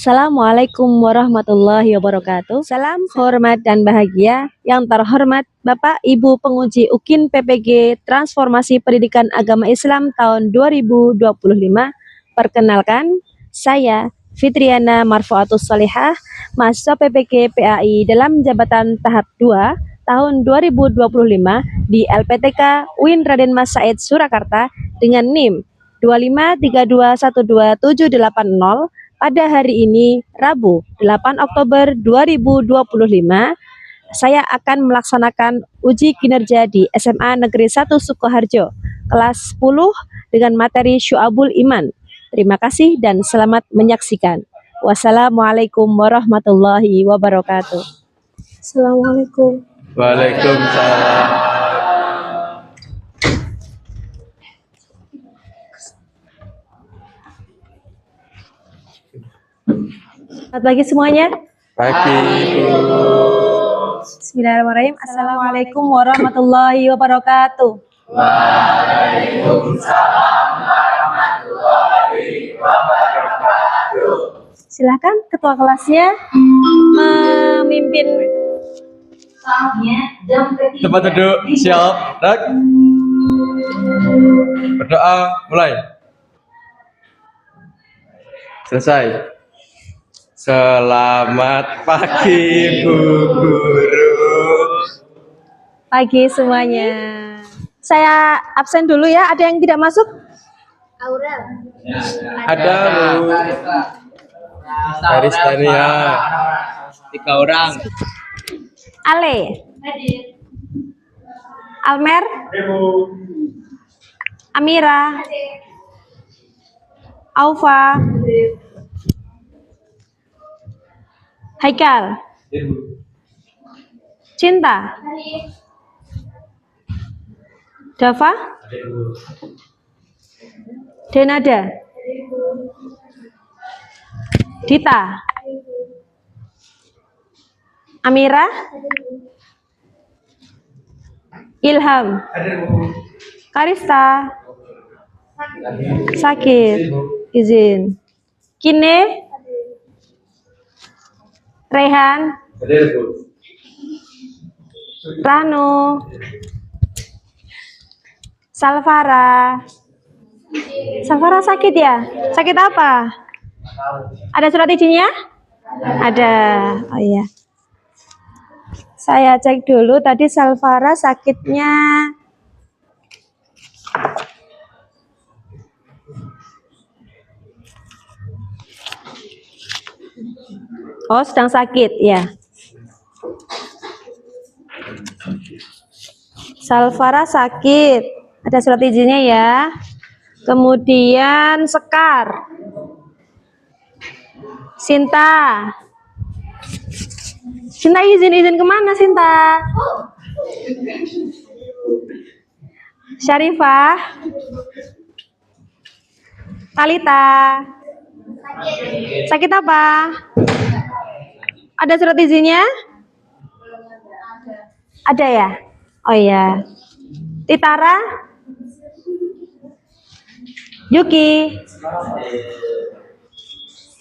Assalamualaikum warahmatullahi wabarakatuh. Salam hormat dan bahagia. Yang terhormat Bapak Ibu penguji UKIN PPG Transformasi Pendidikan Agama Islam tahun 2025. Perkenalkan, saya Fitriana Marfuatus Solihah, mahasiswa PPG PAI dalam jabatan tahap 2 tahun 2025 di LPTK UIN Raden Mas Said Surakarta dengan NIM 253212780. Pada hari ini, Rabu, 8 Oktober 2025, saya akan melaksanakan uji kinerja di SMA Negeri 1 Sukoharjo, kelas 10 dengan materi Syu'abul Iman. Terima kasih dan selamat menyaksikan. Wassalamualaikum warahmatullahi wabarakatuh. Assalamualaikum. Waalaikumsalam. Selamat pagi semuanya. Pagi. Bismillahirrahmanirrahim. Assalamualaikum warahmatullahi wabarakatuh. Waalaikumsalam warahmatullahi wabarakatuh. Silakan ketua kelasnya memimpin. Tempat duduk, siap, rak. Berdoa, mulai. Selesai. Selamat pagi Bu Guru. Pagi semuanya. Saya absen dulu ya. Ada yang tidak masuk? Aurel. Ada Bu Aristania. 3 orang. Ale. Almer. Amira. Aufa. Haikal. Cinta. Dava. Denada. Dita. Amira. Ilham. Karista. Sakit. Izin. Kine. Rehan. Rano. Salvara. Salvara sakit ya? Sakit apa? Ada surat izinnya? Ada. Oh iya. Saya cek dulu tadi Salvara sakitnya. Oh, sedang sakit ya. Salvara sakit. Ada surat izinnya ya. Kemudian Sekar. Sinta. Sinta izin kemana Sinta? Syarifah. Talita. Sakit apa? Ada surat izinnya? Ada ya? Oh iya. Titara? Yuki?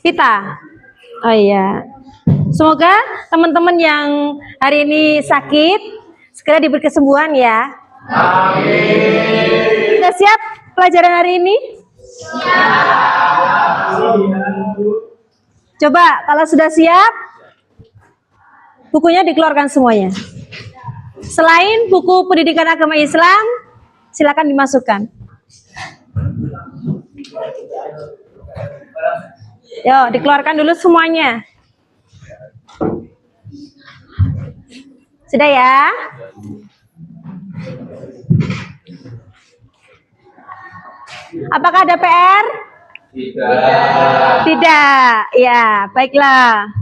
Pita? Oh iya. Semoga teman-teman yang hari ini sakit segera diberi kesembuhan ya. Amin. Sudah siap pelajaran hari ini? Coba kalau sudah siap, bukunya dikeluarkan semuanya. Selain buku pendidikan agama Islam, silakan dimasukkan. Yo, dikeluarkan dulu semuanya. Sudah ya? Apakah ada PR? Tidak. Ya, baiklah.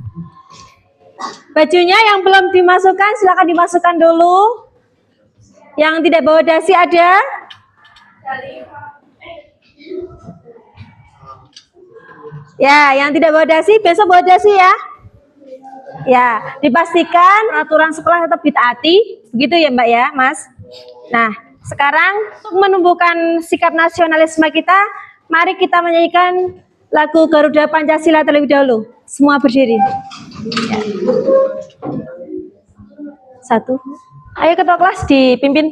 Bajunya yang belum dimasukkan silakan dimasukkan dulu. Yang tidak bawa dasi ada? Ya, yang tidak bawa dasi besok bawa dasi ya. Ya, dipastikan aturan sekolah tetap ditaati. Begitu ya Mbak ya, Mas. Nah, sekarang untuk menumbuhkan sikap nasionalisme kita, mari kita menyanyikan lagu Garuda Pancasila terlebih dahulu. Semua berdiri. Ya. Satu. Ayo ketua kelas dipimpin.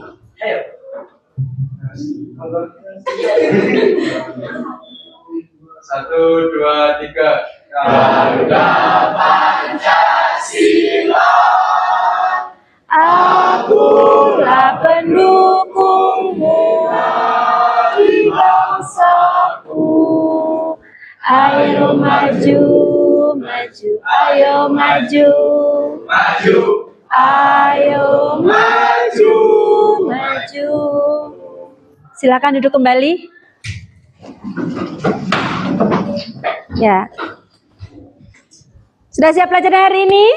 Satu, dua, tiga. Akulah pendukungmu di bangsaku. Ayo maju, maju, ayo maju, Maju. ayo maju, maju. Silakan duduk kembali. Ya. Sudah siap pelajaran hari ini?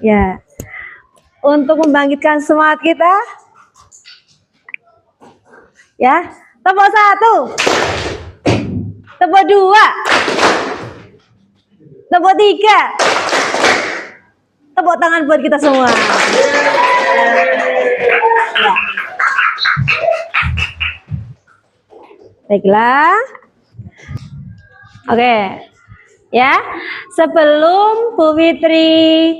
Ya. Untuk membangkitkan semangat kita. Ya. Tepuk 1. Tepuk 2. Tepuk 3. Tepuk tangan buat kita semua. Ya. Baiklah. Oke. Ya. Sebelum Bu Fitri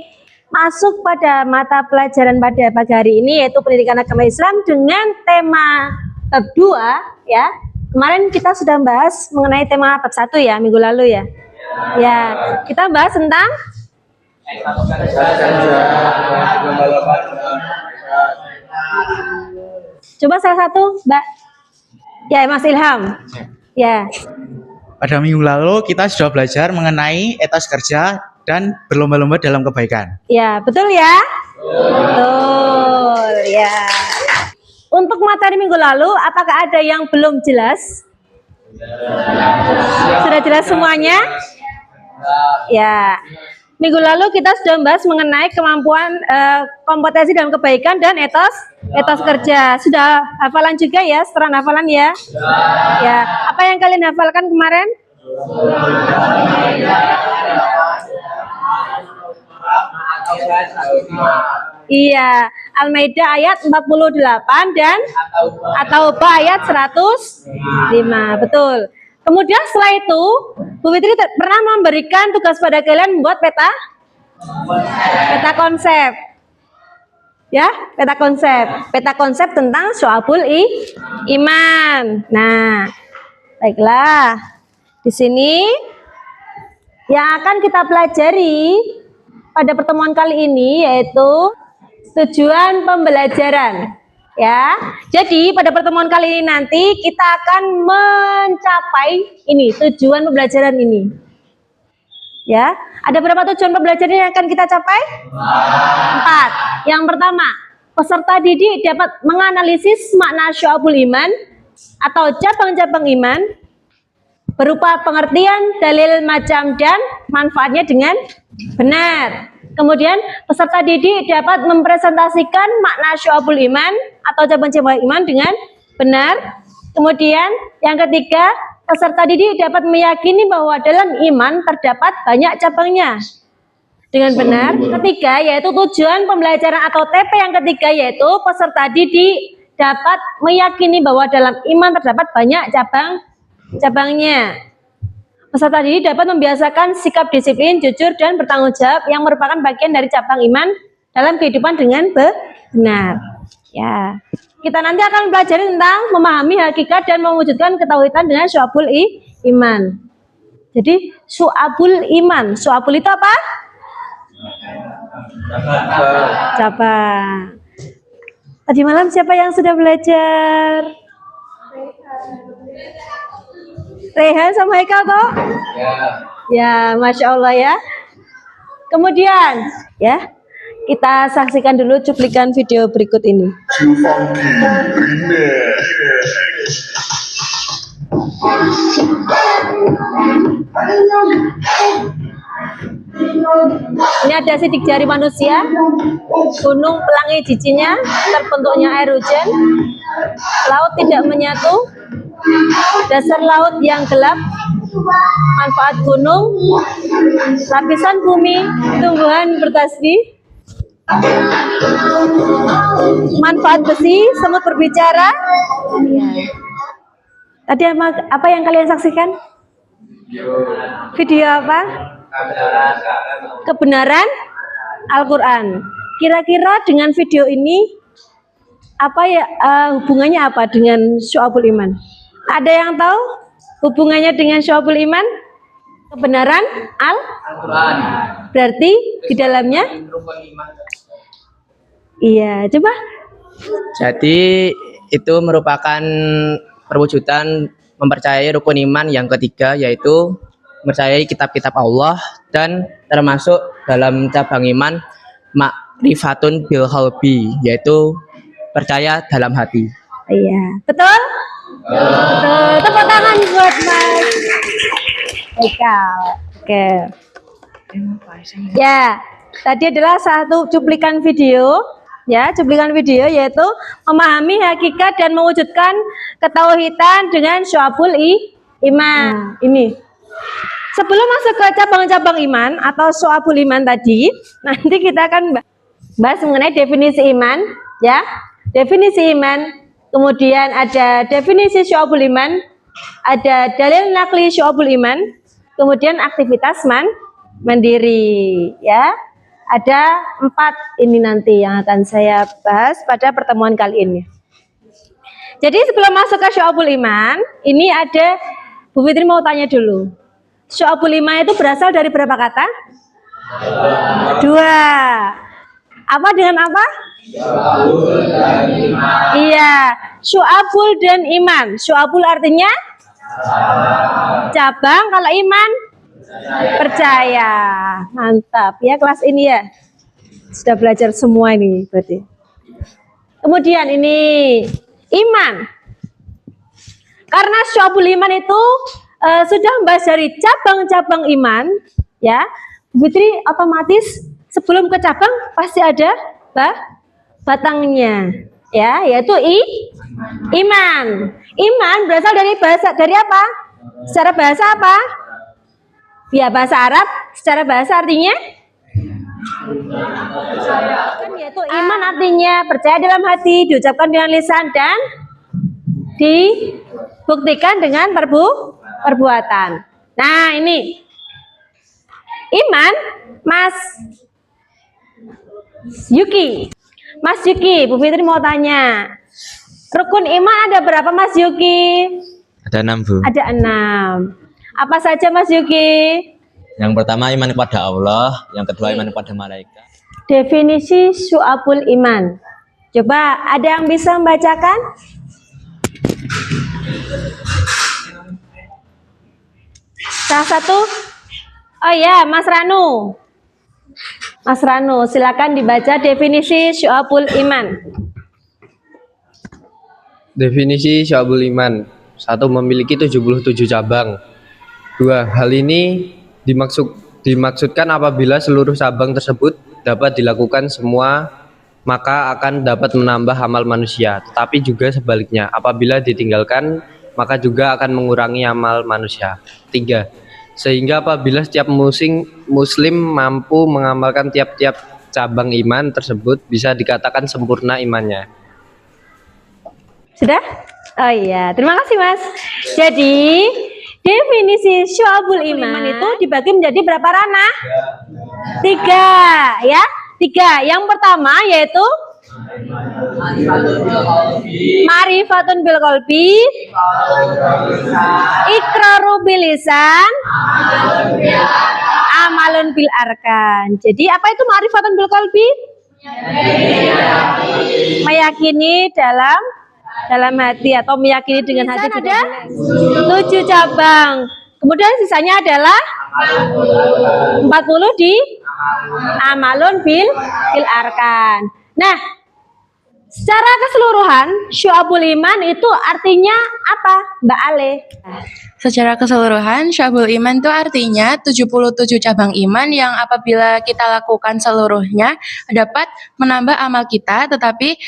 masuk pada mata pelajaran pada pagi hari ini, yaitu pendidikan agama Islam dengan tema bab 2, ya. Kemarin kita sudah bahas mengenai tema bab 1 ya, minggu lalu ya. Ya, kita bahas tentang coba salah satu, Mbak. Ya, Mas Ilham. Ya. Pada minggu lalu kita sudah belajar mengenai etos kerja dan berlomba-lomba dalam kebaikan. Ya, betul ya? Betul, ya. Untuk materi minggu lalu, apakah ada yang belum jelas? Sudah jelas semuanya? Ya. Minggu lalu kita sudah membahas mengenai kemampuan kompetensi dalam kebaikan dan etos kerja. Sudah hafalan juga ya, setoran hafalan ya? Ya. Apa yang kalian hafalkan kemarin? Iya, Al-Maidah ayat 48 dan At-Taubah ayat 105. Betul. Kemudian setelah itu, Bu Fitri pernah memberikan tugas pada kalian membuat peta konsep. Ya, peta konsep tentang syu'abul iman. Nah, baiklah. Di sini yang akan kita pelajari pada pertemuan kali ini yaitu tujuan pembelajaran. Ya, jadi pada pertemuan kali ini nanti kita akan mencapai ini tujuan pembelajaran ini. Ya, ada berapa tujuan pembelajaran yang akan kita capai? 4. Yang pertama, peserta didik dapat menganalisis makna syu'abul iman atau cabang-cabang iman berupa pengertian, dalil, macam, dan manfaatnya dengan benar. Kemudian peserta didik dapat mempresentasikan makna syu'abul iman atau cabang-cabang iman dengan benar. Kemudian yang ketiga, peserta didik dapat meyakini bahwa dalam iman terdapat banyak cabangnya dengan benar. Ketiga, yaitu tujuan pembelajaran atau TP yang ketiga, yaitu peserta didik dapat meyakini bahwa dalam iman terdapat banyak cabangnya. Peserta didik dapat membiasakan sikap disiplin, jujur, dan bertanggung jawab yang merupakan bagian dari cabang iman dalam kehidupan dengan benar. Ya, kita nanti akan belajar tentang memahami hakikat dan mewujudkan ketauhidan dengan syu'abul iman. Jadi syu'abul iman, syu'abul itu apa? Cabang. Tadi malam siapa yang sudah belajar? Rehan sama Haikal toh? Ya, Masya Allah ya. Kemudian ya, kita saksikan dulu cuplikan video berikut ini. Ini ada sidik jari manusia, gunung pelangi jijinya, terbentuknya air hujan, laut tidak menyatu, dasar laut yang gelap, manfaat gunung, lapisan bumi, tumbuhan bertasbih, manfaat besi, semut berbicara. Ya. Tadi apa yang kalian saksikan? Video apa? Kebenaran Al-Quran. Kira-kira dengan video ini apa ya, hubungannya apa dengan Syu'abul Iman? Ada yang tahu hubungannya dengan Syu'abul Iman? Kebenaran Al-Quran. berarti di dalamnya? Iya, coba. Jadi itu merupakan perwujudan mempercayai rukun iman yang ketiga, yaitu mempercayai kitab-kitab Allah, dan termasuk dalam cabang iman ma'rifatun bil qalbi, yaitu percaya dalam hati. Iya, betul? Betul. Tepuk tangan buat Mas Haikal. Oke. Ya, tadi adalah satu cuplikan video, ya, cuplikan video yaitu memahami hakikat dan mewujudkan ketauhidan dengan Syu'abul Iman. Ini. Sebelum masuk ke cabang-cabang iman atau Syu'abul Iman tadi, nanti kita akan bahas mengenai definisi iman, ya. Definisi iman, kemudian ada definisi Syu'abul Iman, ada dalil nakli Syu'abul Iman, kemudian aktivitas mandiri, ya. Ada 4 ini nanti yang akan saya bahas pada pertemuan kali ini. Jadi sebelum masuk ke Syu'abul Iman, ini ada Bu Fitri mau tanya dulu. Syu'abul Iman itu berasal dari berapa kata? 2. Apa dengan apa? Syu'abul dan iman. Iya, Syu'abul dan iman. Syu'abul artinya cabang, kalau iman percaya. Mantap ya kelas ini ya. Sudah belajar semua ini berarti. Kemudian ini iman. Karena Syu'abul Iman itu sudah membahas dari cabang-cabang iman, ya. Bu Fitri otomatis sebelum ke cabang pasti ada batangnya, ya, yaitu iman. Iman berasal dari apa? Secara bahasa apa? Ya, bahasa Arab. Secara bahasa artinya kan, yaitu iman artinya percaya dalam hati, diucapkan dengan lisan, dan dibuktikan dengan perbuatan. Nah, ini iman, Mas Yuki. Mas Yuki, Bu Fitri mau tanya. Rukun iman ada berapa, Mas Yuki? Ada 6, Bu. Ada 6. Apa saja, Mas Yuki? Yang pertama iman kepada Allah, yang kedua iman kepada malaikat. Definisi Syu'abul Iman. Coba ada yang bisa membacakan? Salah satu? Oh ya, Mas Ranu. Mas Ranu, silakan dibaca definisi Syu'abul Iman. Definisi Syu'abul Iman. 1. Memiliki 77 cabang. 2. Hal ini dimaksudkan apabila seluruh cabang tersebut dapat dilakukan semua, maka akan dapat menambah amal manusia. Tetapi juga sebaliknya, apabila ditinggalkan, maka juga akan mengurangi amal manusia. 3. Sehingga apabila setiap muslim mampu mengamalkan tiap-tiap cabang iman tersebut, bisa dikatakan sempurna imannya. Sudah? Oh iya, terima kasih Mas. Jadi definisi Syu'abul Iman itu dibagi menjadi berapa ranah? 3, ya. 3. Yang pertama yaitu Ma'rifatun bil qalbi, iqraru bil lisan, amalun bil arkan. Jadi apa itu Ma'rifatun bil qalbi? Meyakini dalam hati atau meyakini dengan hati. Ada 7 cabang. Kemudian sisanya adalah 40 di amalun bil arkan. Nah, secara keseluruhan Syu'abul Iman itu artinya apa, Mbak Ale? Secara keseluruhan, Syu'abul Iman itu artinya 77 cabang iman yang apabila kita lakukan seluruhnya dapat menambah amal kita, tetapi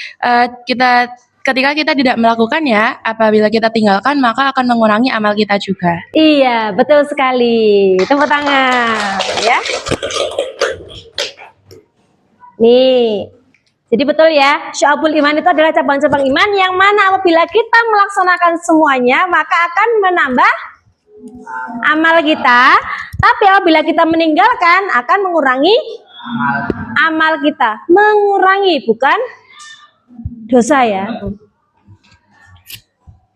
ketika kita tidak melakukannya, apabila kita tinggalkan maka akan mengurangi amal kita juga. Iya, betul sekali. Tepuk tangan, ya. Nih. Jadi betul ya, syu'abul iman itu adalah cabang-cabang iman yang mana apabila kita melaksanakan semuanya maka akan menambah amal kita, tapi apabila kita meninggalkan akan mengurangi amal kita. Mengurangi, bukan dosa ya.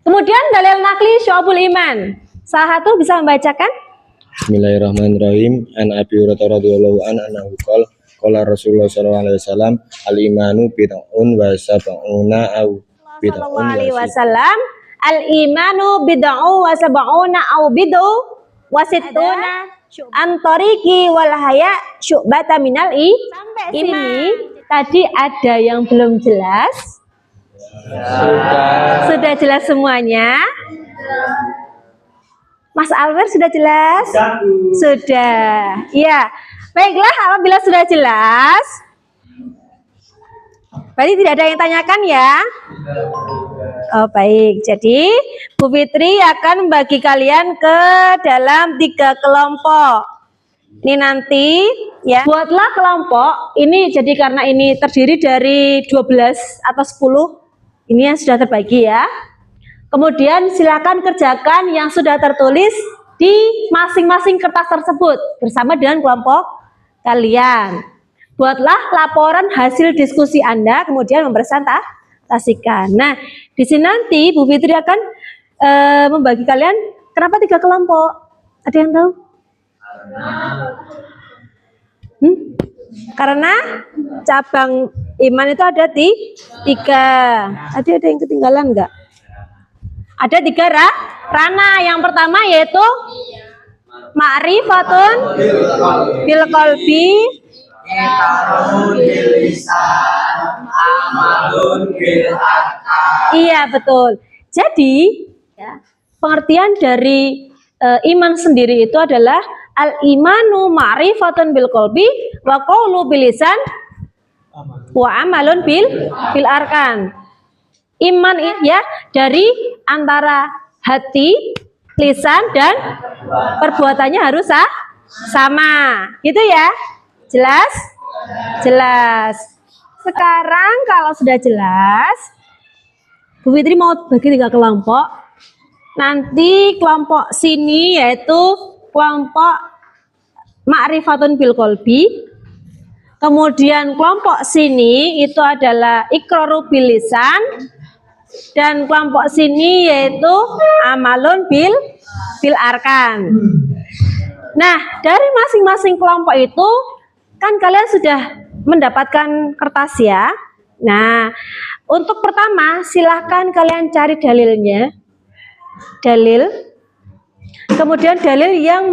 Kemudian dalil nakli syu'abul iman. Salah satu bisa membacakan? Bismillahirrahmanirrahim. An Abi Hurairah radhiyallahu anhu qala Rasulullah sallallahu alaihi wasallam al imanu bid'un wa sab'una aw bid'un Sallallahu alaihi wasallam, al imanu bid'u wa sab'una au bid'u wa sittuna antariki wal haya syu'bata minal sampai sini tadi ada yang belum jelas? Sudah jelas semuanya? Mas Alwer sudah jelas? Sudah. Ya. Baiklah, apabila sudah jelas, berarti tidak ada yang tanyakan ya? Oh baik, jadi Bu Fitri akan membagi kalian ke dalam 3 kelompok. Ini nanti ya, buatlah kelompok ini, jadi karena ini terdiri dari 12 atau 10, ini yang sudah terbagi ya. Kemudian silakan kerjakan yang sudah tertulis di masing-masing kertas tersebut bersama dengan kelompok kalian. Buatlah laporan hasil diskusi Anda, kemudian mempresentasikan. Nah, di sini nanti Bu Fitri akan membagi kalian kenapa 3 kelompok. Ada yang tahu? Karena cabang iman itu ada 3. Ada yang ketinggalan enggak? Ada 3 ranah. Yang pertama yaitu ma'rifatun bil qalbi, iya betul. Jadi ya, pengertian dari iman sendiri itu adalah al imanu ma'rifatun bil qalbi wa qaulu bil lisan wa amalun bil arkan. Iman ya dari antara hati, lisan dan perbuatannya harus sama, gitu ya. Jelas? Jelas. Sekarang kalau sudah jelas, Bu Fitri mau bagi 3 kelompok. Nanti kelompok sini yaitu kelompok ma'rifatun bil qalbi. Kemudian kelompok sini itu adalah iqraru bil lisan. Dan kelompok sini yaitu amalun bil arkan. Nah, dari masing-masing kelompok itu kan kalian sudah mendapatkan kertas ya. Nah, untuk pertama silahkan kalian cari dalilnya. Dalil. Kemudian dalil yang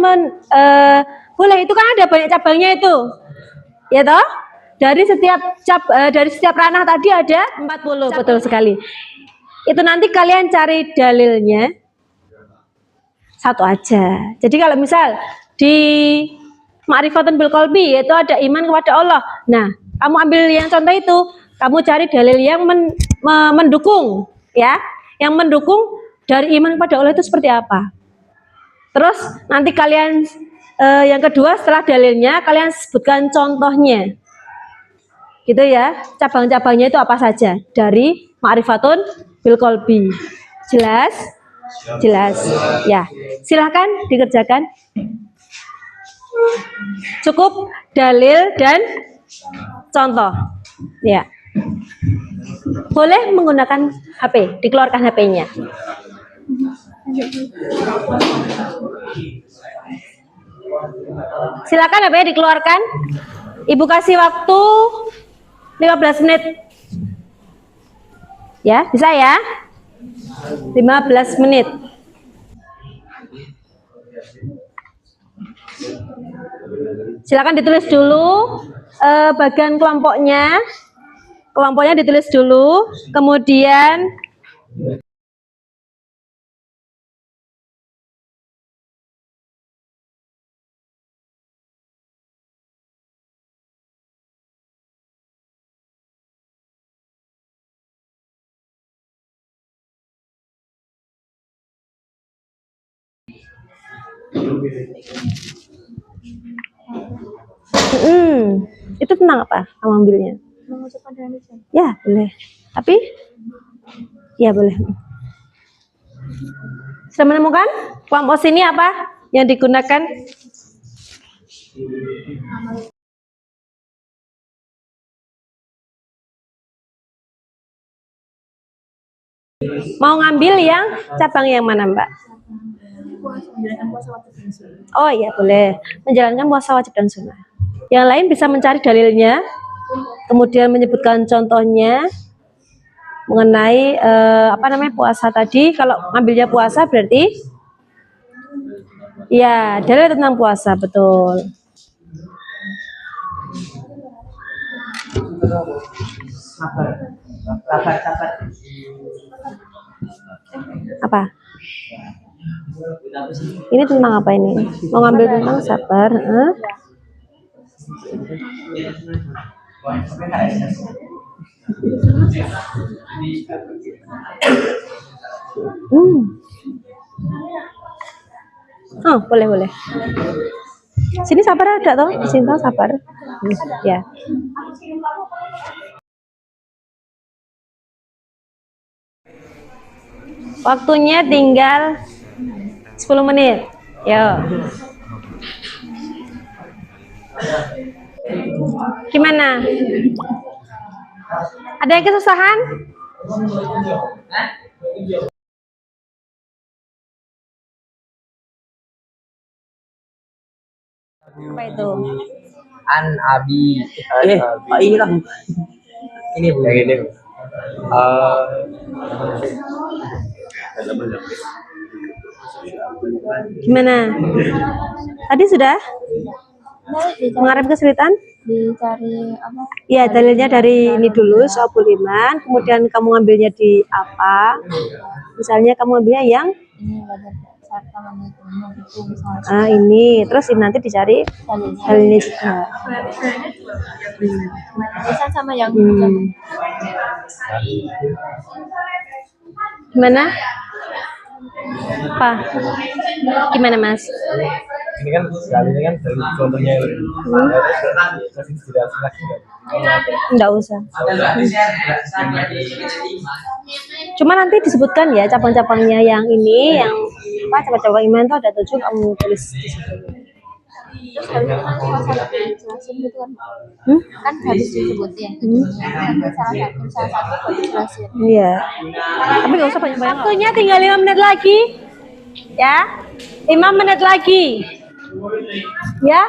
boleh, itu kan ada banyak cabangnya itu. Ya toh? Dari setiap ranah tadi ada 40, betul sekali. Itu nanti kalian cari dalilnya 1 aja. Jadi kalau misal di ma'rifatun bil qalbi yaitu ada iman kepada Allah. Nah, kamu ambil yang contoh itu, kamu cari dalil yang mendukung ya. Yang mendukung dari iman kepada Allah itu seperti apa. Terus nanti kalian yang kedua setelah dalilnya kalian sebutkan contohnya. Gitu ya. Cabang-cabangnya itu apa saja dari ma'rifatun bil qalbi. Jelas? Jelas. Ya. Silahkan dikerjakan. Cukup dalil dan contoh. Ya. Boleh menggunakan HP, dikeluarkan HP-nya. Silakan HP-nya dikeluarkan. Ibu kasih waktu 15 menit. Ya, bisa ya? 15 menit. Silakan ditulis dulu bagian kelompoknya. Kelompoknya ditulis dulu, kemudian itu tentang apa kamu ambilnya? Ya, boleh. Tapi ya boleh. Sudah menemukan kelompok sini apa yang digunakan? Mau ngambil yang cabang yang mana, Mbak? Oh iya, boleh. Menjalankan puasa wajib dan sunnah. Yang lain bisa mencari dalilnya, kemudian menyebutkan contohnya mengenai puasa tadi. Kalau ngambilnya puasa berarti ya dalil tentang puasa, betul. Apa? Ini tentang apa ini? Mau ngambil tentang sabar. Oh, boleh. Sini sabar ada toh? Sini toh sabar. Ya. Waktunya tinggal 10 menit. Yo. Gimana? Ada yang kesusahan? Apa itu? An Abi. Ini lah. Ini Bu. Yang ini. Gimana? Tadi sudah? Mengarah kesulitan? Dicari apa? Ya, dalilnya dari ini dulu, Syu'abul Iman. Kemudian kamu ngambilnya di apa? Misalnya kamu ambilnya yang Ini belajar serta menghitung itu misalnya. ini. Terus ini nanti dicari dalilnya juga. Bisa sama yang Gimana? Apa? Gimana, Mas? Ini kan sekali ini kan dari contohnya kasih tidak lagi Enggak usah. Cuma nanti disebutkan ya cabang-cabangnya yang ini, yang cabang-cabang iman itu ada 7, kamu tulis di situ. Terus harusnya kan salah satu dijelasin gitu kan? Kan habis disebutin. Salah satu buat dijelasin. Iya. Tapi nggak usah banyak-banyak. Waktunya tinggal 5 menit lagi. Ya. 5 menit lagi. Ya.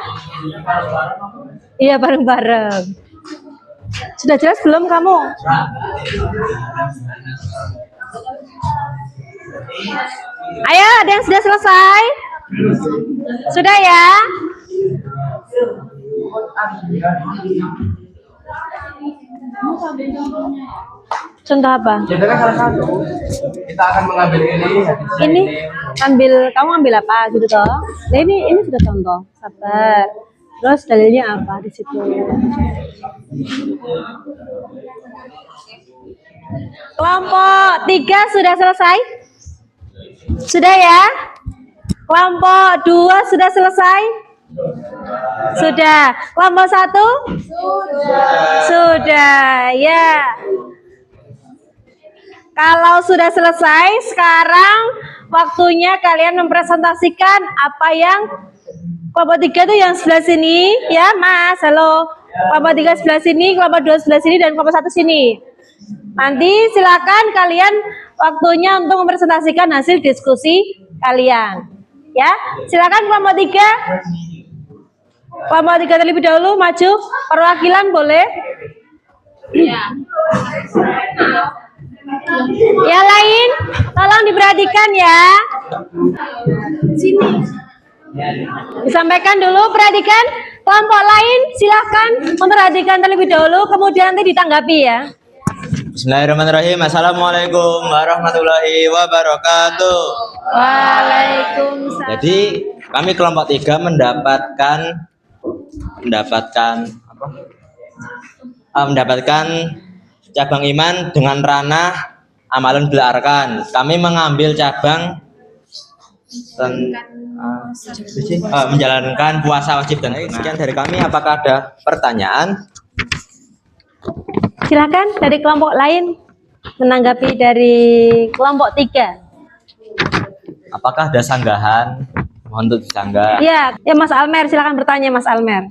Iya, bareng-bareng. Sudah jelas belum kamu? Ayo, ada yang sudah selesai? Sudah ya? Contoh apa? Contohnya salah satu. Kita akan mengambil ini. Ini kamu ambil apa gitu toh? Nah, ini sudah contoh. Sabar. Terus dalilnya apa di situ? Kelompok 3 sudah selesai? Sudah ya? Kelompok 2 sudah selesai? Sudah. Kelompok 1? Sudah. Ya. Kalau sudah selesai, sekarang waktunya kalian mempresentasikan apa yang kelompok 3 itu yang sebelah sini, ya Mas, halo. Kelompok 3 sebelah sini, kelompok 2 sebelah sini, dan kelompok 1 sini. Nanti silakan kalian waktunya untuk mempresentasikan hasil diskusi kalian. Ya, silakan kelompok 3. Kelompok 3 terlebih dahulu maju, perwakilan boleh. Ya. Yang lain, tolong diperhatikan ya. Sini. Disampaikan dulu, perhatikan. Kelompok lain silahkan memperhatikan terlebih dahulu, kemudian nanti ditanggapi ya. Bismillahirrahmanirrahim. Assalamualaikum warahmatullahi wabarakatuh. Waalaikumsalam. Jadi kami kelompok 3 mendapatkan cabang iman dengan ranah amalun bil arkan. Kami mengambil cabang menjalankan puasa wajib dan sunnah. Sekian dari kami. Apakah ada pertanyaan? Silakan dari kelompok lain menanggapi dari kelompok 3. Apakah ada sanggahan? Mohon untuk disanggah. Ya, Mas Almer, silakan bertanya Mas Almer.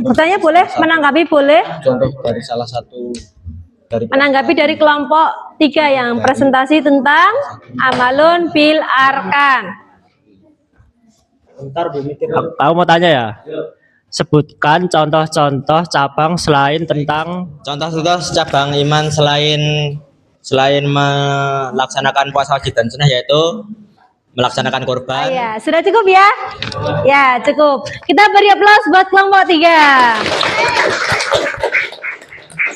Bertanya boleh, menanggapi boleh. Contoh dari salah satu dari Menanggapi dari kelompok 3 yang presentasi tentang amalun bil arkan. Aku mau tanya ya. Sebutkan contoh-contoh cabang selain tentang Contoh-contoh cabang iman selain melaksanakan puasa wajib dan sunnah, yaitu melaksanakan kurban. Ya, sudah cukup ya? Ya, cukup. Kita beri aplaus buat kelompok 3.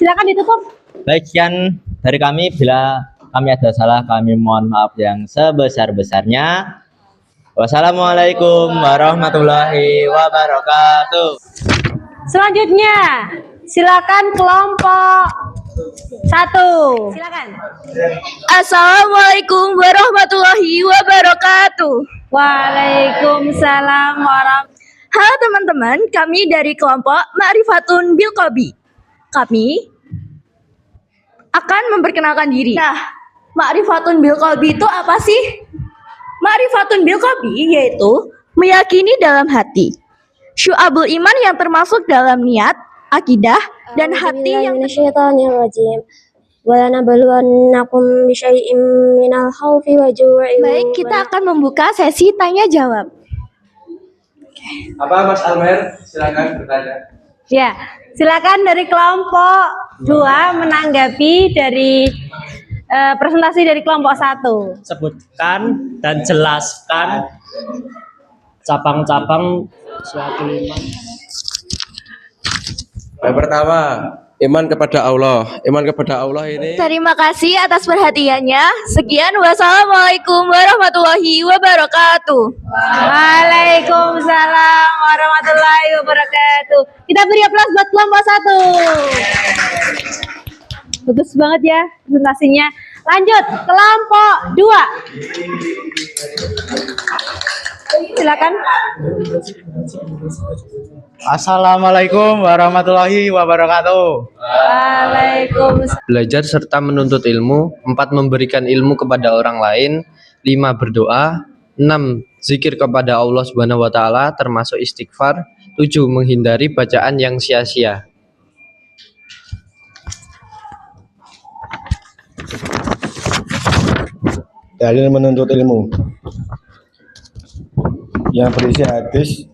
Silakan ditutup. Baik, sekian dari kami. Bila kami ada salah, kami mohon maaf yang sebesar-besarnya. Wassalamualaikum warahmatullahi wabarakatuh. Selanjutnya, silakan kelompok 1. Silakan. Assalamualaikum warahmatullahi wabarakatuh. Waalaikumsalam warahmatullahi. Halo teman-teman, kami dari kelompok Ma'rifatun Bil Qobi. Kami akan memperkenalkan diri. Nah, Ma'rifatun Bil Qobi itu apa sih? Ma'rifatun Bil Qobi yaitu meyakini dalam hati. Syu'abul iman yang termasuk dalam niat, akidah, dan hati yang Baik, kita akan membuka sesi tanya jawab. Apa Mas Almer? Silakan bertanya. Ya, silakan dari kelompok 2 menanggapi dari presentasi dari kelompok 1. sebutkan dan jelaskan cabang-cabang suatu iman. Yang pertama, iman kepada Allah. Iman kepada Allah ini Terima kasih atas perhatiannya. Sekian, wassalamualaikum warahmatullahi wabarakatuh. Waalaikumsalam warahmatullahi wabarakatuh. Kita beri aplaus buat kelompok 1. Bagus banget ya presentasinya. Lanjut, kelompok 2. Silakan. Assalamualaikum warahmatullahi wabarakatuh. Waalaikumsalam. belajar serta menuntut ilmu. 4 memberikan ilmu kepada orang lain. 5 berdoa. 6 zikir kepada Allah Subhanahu wa taala termasuk istighfar. 7 menghindari bacaan yang sia-sia. dalil menuntut ilmu yang berisi hadis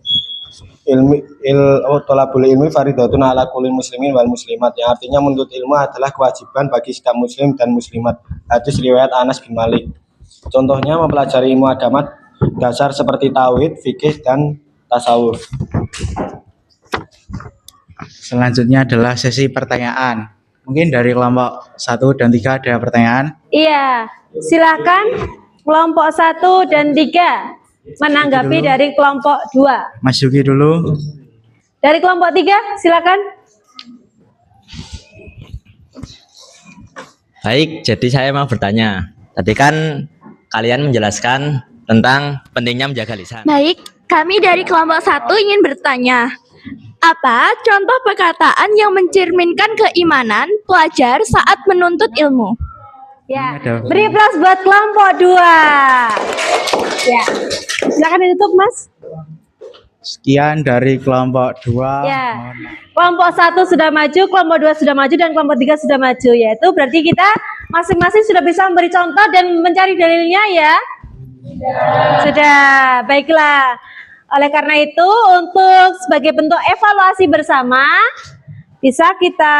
thalabul ilmi faridatun ala kulli muslimin wal muslimat, yang artinya menuntut ilmu adalah kewajiban bagi setiap muslim dan muslimat. Hadis riwayat Anas bin Malik. Contohnya mempelajari ilmu agama dasar seperti tauhid, fikih, dan tasawuf. Selanjutnya adalah sesi pertanyaan. Mungkin dari kelompok 1 dan 3 ada pertanyaan. Iya, silakan kelompok 1 dan 3 menanggapi dari kelompok 2. Mas Yuki dulu. Dari kelompok 3, silakan. Baik, jadi saya mau bertanya. Tadi kan kalian menjelaskan tentang pentingnya menjaga lisan. Baik, kami dari kelompok 1 ingin bertanya. Apa contoh perkataan yang mencerminkan keimanan pelajar saat menuntut ilmu? Ya, beri aplaus buat kelompok 2. Ya, silakan ditutup Mas. Sekian dari kelompok 2. Ya, kelompok 1 sudah maju, kelompok 2 sudah maju, dan kelompok 3 sudah maju. Yaitu berarti kita masing-masing sudah bisa memberi contoh dan mencari dalilnya ya. Sudah, baiklah. Oleh karena itu, untuk sebagai bentuk evaluasi bersama, bisa kita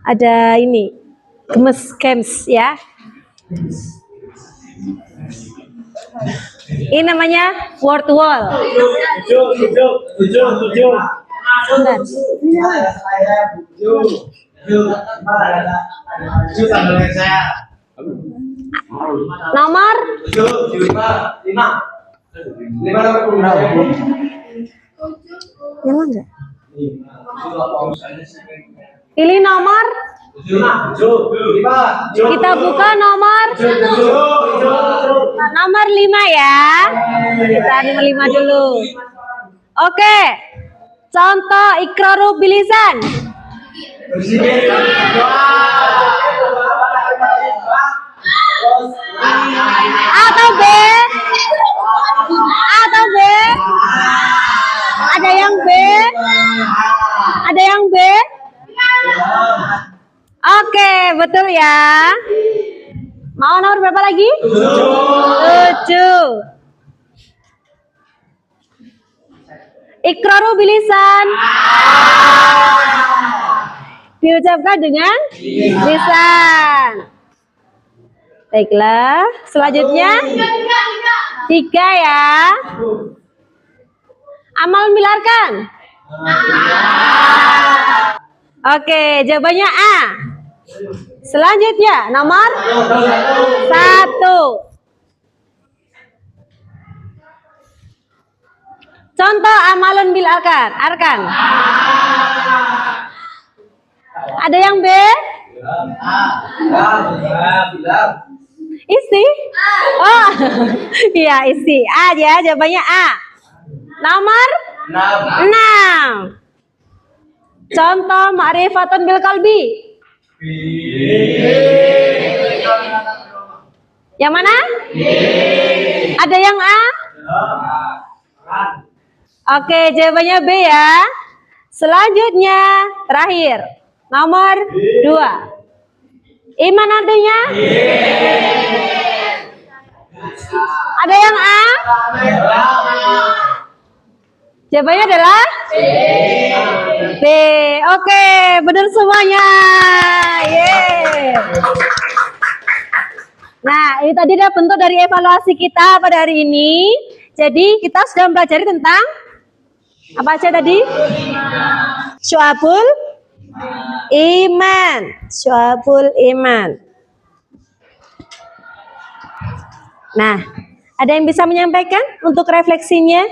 ada ini, gemes games ya. Ini namanya word wall. Nomor 5 nomor nyala nggak? Pilih nomor. Kita buka nomor 5 ya. Kita nomor 5 dulu. Oke. Contoh iqraru bilisan. A atau B? A atau B? Ada yang B? Ada yang B? Oke, betul ya. Mau nomor berapa lagi? 7. Iqraru bilisan. Diucapkan dengan lisan. Baiklah, selanjutnya 3 ya. Amal milarkan. Oke, jawabannya A. Selanjutnya nomor 1. Contoh amalun bil arkan. Ada yang B? Isi? Oh, iya isi. A ya, jawabannya A. Nomor 6. Contoh ma'rifatun bil qalbi. Yang mana? Ada yang A? Oke, jawabannya B ya. Selanjutnya, terakhir. Nomor 2. Iman artinya? Ada yang A? Jawabannya adalah B. Oke, benar semuanya. Yeay. Nah, ini tadi adalah bentuk dari evaluasi kita pada hari ini. Jadi, kita sudah mempelajari tentang apa aja tadi? Syu'abul iman. Syu'abul iman. Nah, ada yang bisa menyampaikan untuk refleksinya?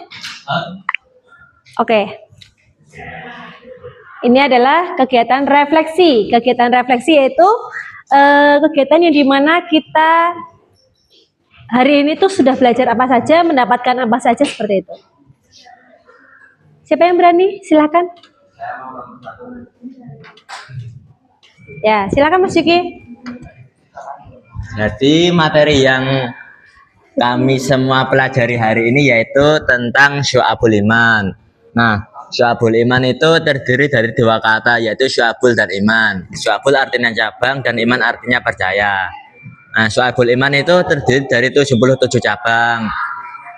Oke. Ini adalah kegiatan refleksi. Kegiatan refleksi yaitu kegiatan yang dimana kita hari ini tuh sudah belajar apa saja, mendapatkan apa saja seperti itu. Siapa yang berani? Silakan. Ya, silakan Mas Yuki. Jadi materi yang kami semua pelajari hari ini yaitu tentang syu'abul iman. Nah, syu'abul iman itu terdiri dari 2 kata yaitu syu'abul dan iman. Syu'abul artinya cabang dan iman artinya percaya. Nah, syu'abul iman itu terdiri dari 77 cabang.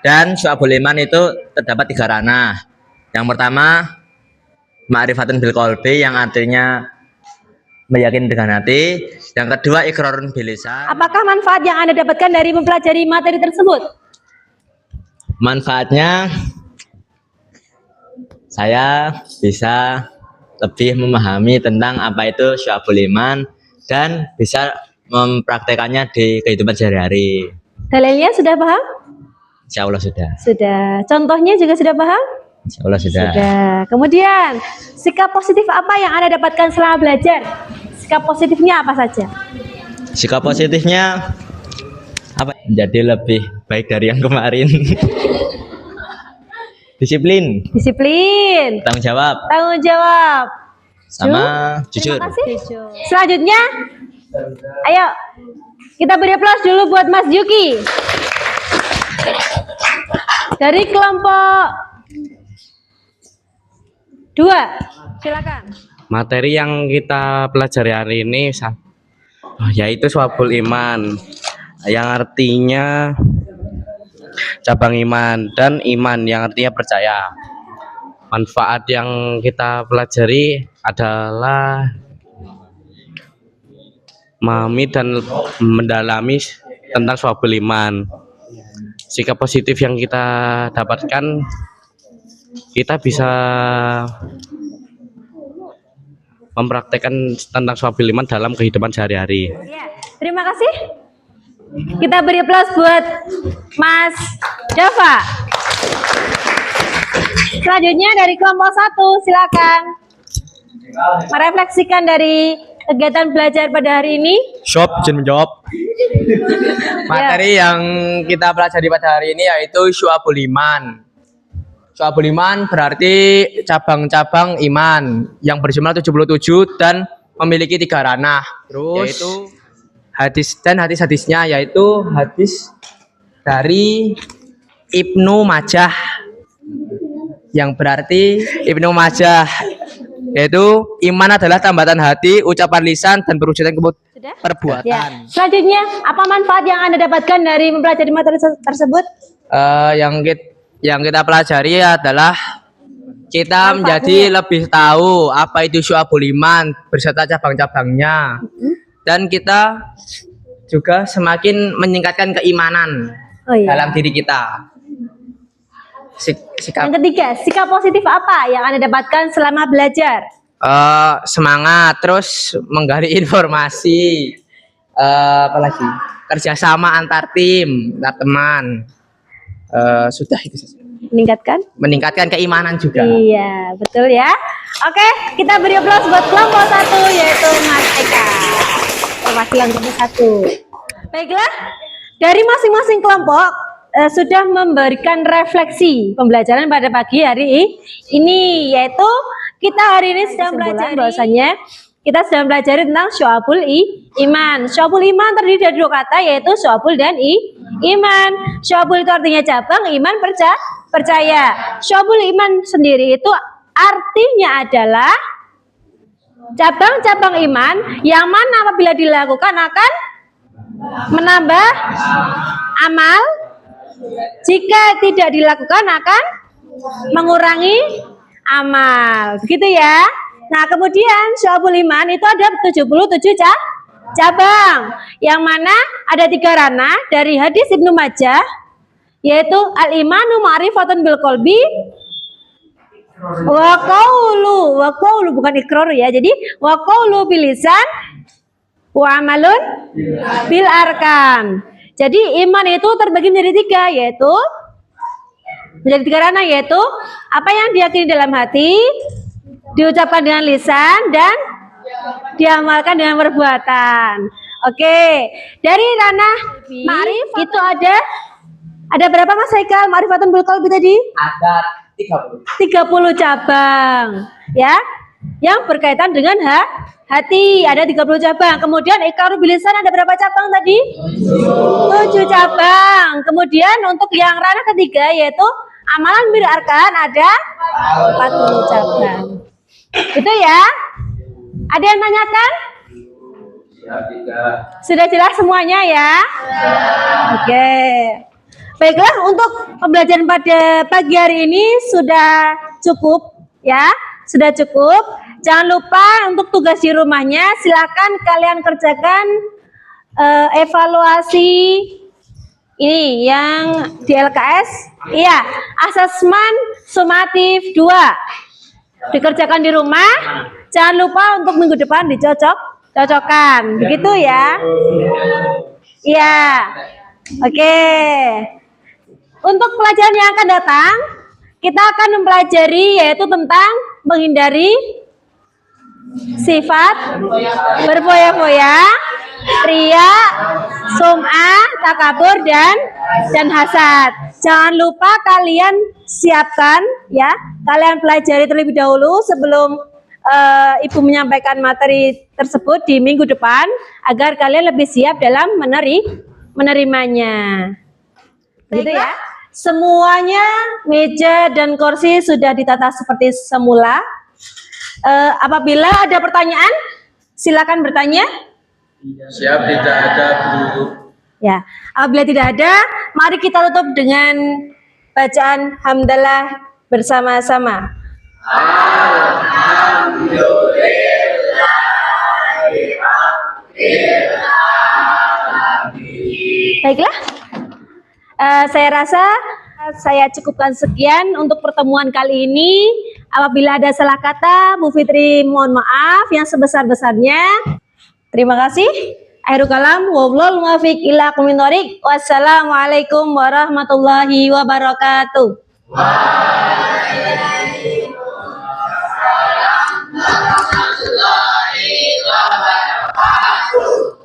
Dan syu'abul iman itu terdapat 3 ranah. Yang pertama, ma'rifatun bil qalbi yang artinya meyakini dengan hati. Yang kedua, iqrarun bil lisan. Apakah manfaat yang Anda dapatkan dari mempelajari materi tersebut? Manfaatnya saya bisa lebih memahami tentang apa itu syu'abul iman dan bisa mempraktekannya di kehidupan sehari-hari. Dalilnya sudah paham? Insya Allah sudah. Sudah. Contohnya juga sudah paham? Insya Allah sudah. Sudah. Kemudian, sikap positif apa yang Anda dapatkan selama belajar? Sikap positifnya apa saja? Sikap positifnya apa? Jadi lebih baik dari yang kemarin. Disiplin. Disiplin. Tanggung jawab. Tanggung jawab. Sama jujur. Terima kasih. Selanjutnya, ayo kita beri aplaus dulu buat Mas Yuki. Dari kelompok 2, silakan. Materi yang kita pelajari hari ini yaitu syu'abul iman, yang artinya cabang iman, dan iman yang artinya percaya. Manfaat yang kita pelajari adalah memahami dan mendalami tentang syu'abul iman. Sikap positif yang kita dapatkan, kita bisa mempraktekkan tentang syu'abul iman dalam kehidupan sehari-hari. Ya, terima kasih. Kita beri aplaus buat Mas Java. Selanjutnya dari kelompok 1, silakan merefleksikan dari kegiatan belajar pada hari ini. Sob, izin menjawab. Materi yang kita pelajari pada hari ini yaitu syu'abul iman. Syu'abul iman berarti cabang-cabang iman yang berjumlah 77 dan memiliki 3 ranah. Terus yaitu hadis-hadisnya yaitu hadis dari Ibnu Majah yang berarti Ibnu Majah yaitu iman adalah tambatan hati, ucapan lisan dan perwujudan perbuatan. Ya. Selanjutnya, apa manfaat yang Anda dapatkan dari mempelajari materi tersebut? Yang kita pelajari adalah kita menjadi lebih tahu apa itu syu'abul iman beserta cabang-cabangnya, dan kita juga semakin meningkatkan keimanan dalam diri kita. Yang ketiga, sikap positif apa yang Anda dapatkan selama belajar? Semangat, terus menggali informasi, apalagi kerjasama antar tim, antar teman. Sudah itu saja. Meningkatkan keimanan juga. Iya, betul ya. Oke, kita beri aplaus buat kelompok 1 yaitu Mas Eka. Perwakilan kelompok 1. Baiklah, dari masing-masing kelompok sudah memberikan refleksi pembelajaran pada pagi hari ini, yaitu kita hari ini sedang belajar bahwasanya kita sedang belajar tentang syu'abul iman. Syu'abul iman terdiri dari 2 kata, yaitu syu'abul dan iman. Syu'abul itu artinya cabang, iman percaya. Syu'abul iman sendiri itu artinya adalah cabang-cabang iman yang mana apabila dilakukan akan menambah amal, jika tidak dilakukan akan mengurangi amal. Begitu ya. Nah, kemudian syu'abul iman itu ada 77 cabang, yang mana ada 3 ranah dari hadis Ibnu Majah, yaitu al-imanu ma'rifatun bil qalbi wa qawlu bukan ikrar ya. Jadi wa qawlu bil lisan wa amalun bil arkan. Jadi iman itu terbagi menjadi 3, yaitu menjadi 3 ranah, yaitu apa yang diyakini dalam hati, diucapkan dengan lisan, dan diamalkan dengan perbuatan. Oke, dari ranah ma'rifah itu ada berapa Mas Haikal? Ma'rifatun bil qalbi tadi? Ada 30 cabang ya, yang berkaitan dengan hati. Ada 30 cabang. Kemudian iqraru bil lisan ada berapa cabang tadi? 7 cabang. Kemudian untuk yang ranah ketiga yaitu amalan bil arkan ada 40 cabang. Itu ya. Ada yang tanyakan? Sudah jelas semuanya ya? Oke. Baiklah, untuk pembelajaran pada pagi hari ini sudah cukup ya. Sudah cukup. Jangan lupa untuk tugas di rumahnya silakan kalian kerjakan evaluasi ini yang di LKS. Iya, asesmen sumatif 2. Dikerjakan di rumah. Jangan lupa untuk minggu depan dicocokkan. Begitu ya. Iya. Oke. Untuk pelajaran yang akan datang, kita akan mempelajari yaitu tentang menghindari sifat berfoya-foya, ria, sum'ah, takabur, dan hasad. Jangan lupa kalian siapkan ya, kalian pelajari terlebih dahulu sebelum Ibu menyampaikan materi tersebut di minggu depan, agar kalian lebih siap dalam menerimanya. Begitu ya. Semuanya meja dan kursi sudah ditata seperti semula. Apabila ada pertanyaan, silakan bertanya. Siap, tidak ada Bu. Ya, apabila tidak ada, mari kita tutup dengan bacaan hamdalah bersama-sama. Baiklah, saya rasa saya cukupkan sekian untuk pertemuan kali ini. Apabila ada salah kata, Bu Fitri mohon maaf yang sebesar-besarnya. Terima kasih. Akhirul kalam, wallahul muwaffiq ila aqwamit thoriq. Wassalamualaikum warahmatullahi wabarakatuh. Waalaikumsalam warahmatullahi wabarakatuh.